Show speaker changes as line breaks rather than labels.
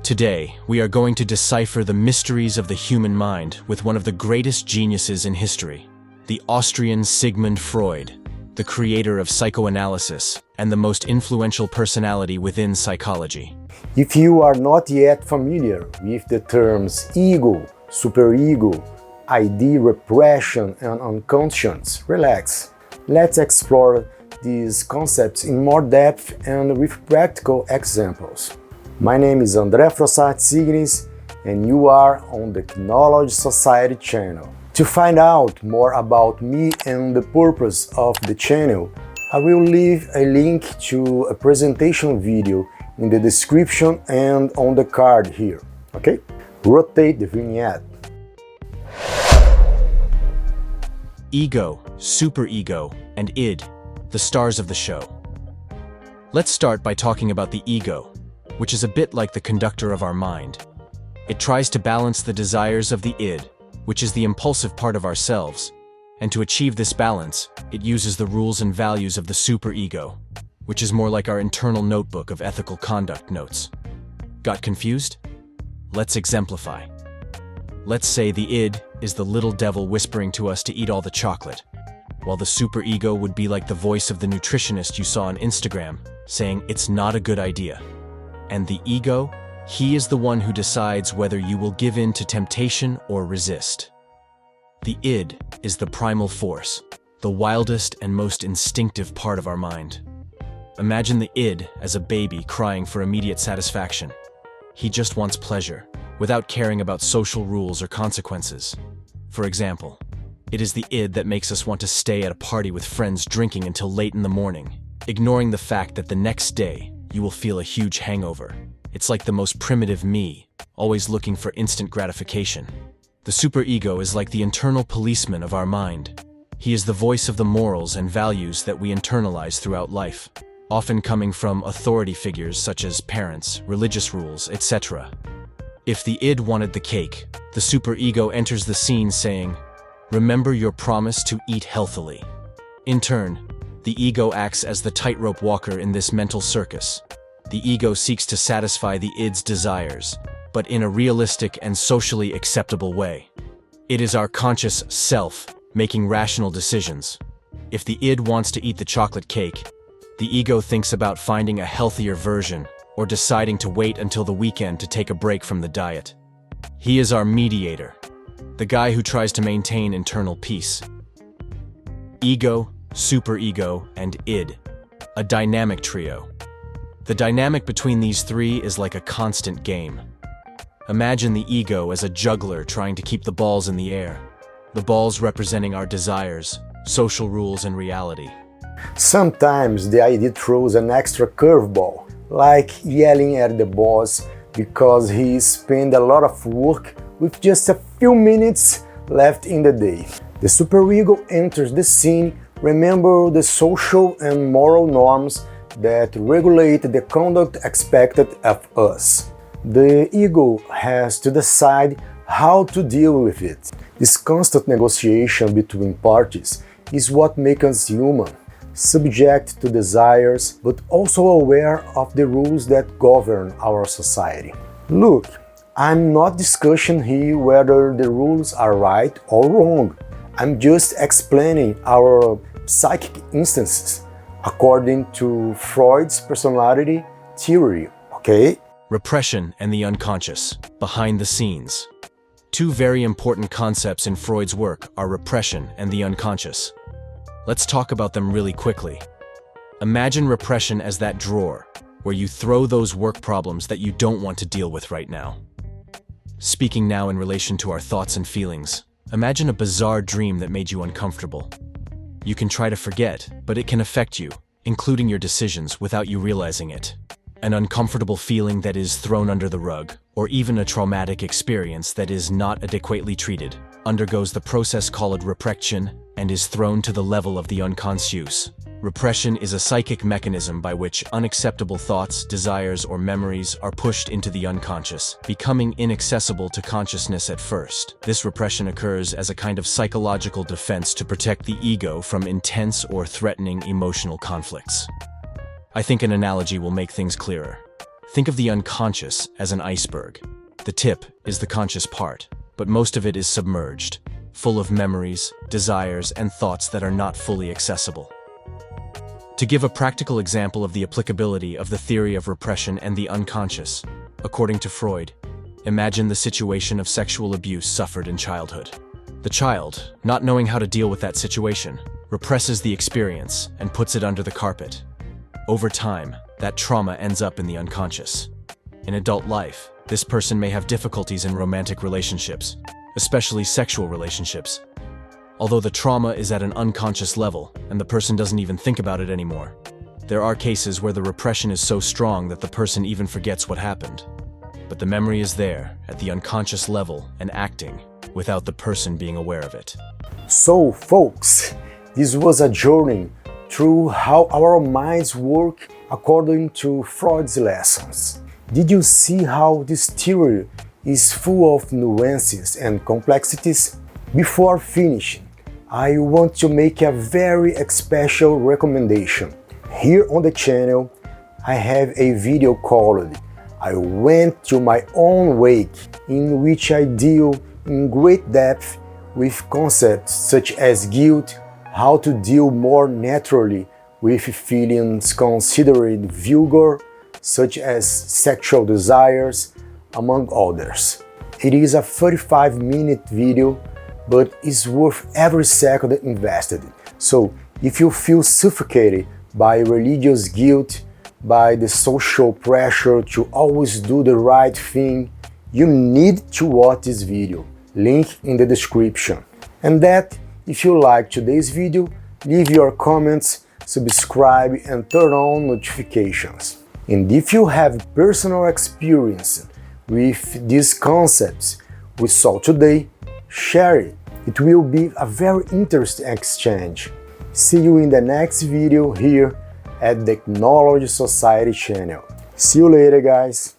Today, we are going to decipher the mysteries of the human mind with one of the greatest geniuses in history, the Austrian Sigmund Freud, the creator of psychoanalysis and the most influential personality within psychology.
If you are not yet familiar with the terms ego, superego, ID, repression, and unconscious, relax. Let's explore these concepts in more depth and with practical examples. My name is André Signis, and you are on the Knowledge Society channel. To find out more about me and the purpose of the channel, I will leave a link to a presentation video in the description and on the card here, okay? Rotate the vignette.
Ego, superego, and id, the stars of the show. Let's start by talking about the ego, which is a bit like the conductor of our mind. It tries to balance the desires of the id, which is the impulsive part of ourselves, and to achieve this balance, it uses the rules and values of the superego, which is more like our internal notebook of ethical conduct notes. Got confused? Let's exemplify. Let's say the id is the little devil whispering to us to eat all the chocolate, while the superego would be like the voice of the nutritionist you saw on Instagram, saying it's not a good idea. And the ego, he is the one who decides whether you will give in to temptation or resist. The id is the primal force, the wildest and most instinctive part of our mind. Imagine the id as a baby crying for immediate satisfaction. He just wants pleasure, without caring about social rules or consequences. For example, it is the id that makes us want to stay at a party with friends drinking until late in the morning, ignoring the fact that the next day you will feel a huge hangover. It's like the most primitive me, always looking for instant gratification. The superego is like the internal policeman of our mind. He is the voice of the morals and values that we internalize throughout life, often coming from authority figures such as parents, religious rules, etc. If the id wanted the cake, the superego enters the scene saying, "Remember your promise to eat healthily." In turn, the ego acts as the tightrope walker in this mental circus. The ego seeks to satisfy the id's desires, but in a realistic and socially acceptable way. It is our conscious self making rational decisions. If the id wants to eat the chocolate cake, the ego thinks about finding a healthier version or deciding to wait until the weekend to take a break from the diet. He is our mediator, the guy who tries to maintain internal peace. Ego, superego, and id, a dynamic trio. The dynamic between these three is like a constant game. Imagine the ego as a juggler trying to keep the balls in the air, the balls representing our desires, social rules, and reality.
Sometimes the idea throws an extra curveball, like yelling at the boss because he spent a lot of work with just a few minutes left in the day. The superego enters the scene. Remember the social and moral norms that regulate the conduct expected of us. The ego has to decide how to deal with it. This constant negotiation between parties is what makes us human, subject to desires, but also aware of the rules that govern our society. Look, I'm not discussing here whether the rules are right or wrong. I'm just explaining our psychic instances according to Freud's personality theory, okay?
Repression and the unconscious, behind the scenes. Two very important concepts in Freud's work are repression and the unconscious. Let's talk about them really quickly. Imagine repression as that drawer where you throw those work problems that you don't want to deal with right now. Speaking now in relation to our thoughts and feelings, imagine a bizarre dream that made you uncomfortable. You can try to forget, but it can affect you, including your decisions, without you realizing it. An uncomfortable feeling that is thrown under the rug, or even a traumatic experience that is not adequately treated, undergoes the process called repression and is thrown to the level of the unconscious. Repression is a psychic mechanism by which unacceptable thoughts, desires, or memories are pushed into the unconscious, becoming inaccessible to consciousness at first. This repression occurs as a kind of psychological defense to protect the ego from intense or threatening emotional conflicts. I think an analogy will make things clearer. Think of the unconscious as an iceberg. The tip is the conscious part, but most of it is submerged, full of memories, desires, and thoughts that are not fully accessible. To give a practical example of the applicability of the theory of repression and the unconscious, according to Freud, imagine the situation of sexual abuse suffered in childhood. The child, not knowing how to deal with that situation, represses the experience and puts it under the carpet. Over time, that trauma ends up in the unconscious. In adult life, this person may have difficulties in romantic relationships, especially sexual relationships. Although the trauma is at an unconscious level and the person doesn't even think about it anymore, there are cases where the repression is so strong that the person even forgets what happened. But the memory is there, at the unconscious level and acting, without the person being aware of it.
So, folks, this was a journey through how our minds work according to Freud's lessons. Did you see how this theory is full of nuances and complexities? Before finishing, I want to make a very special recommendation. Here on the channel, I have a video called I Went to My Own Wake, in which I deal in great depth with concepts such as guilt, how to deal more naturally with feelings considered vulgar, such as sexual desires, among others. It is a 35-minute video, but it's worth every second invested. So, if you feel suffocated by religious guilt, by the social pressure to always do the right thing, you need to watch this video. Link in the description. And that, if you like today's video, leave your comments, subscribe and turn on notifications. And if you have personal experience with these concepts we saw today, share it. It will be a very interesting exchange. See you in the next video here at the Technology Society channel. See you later, guys.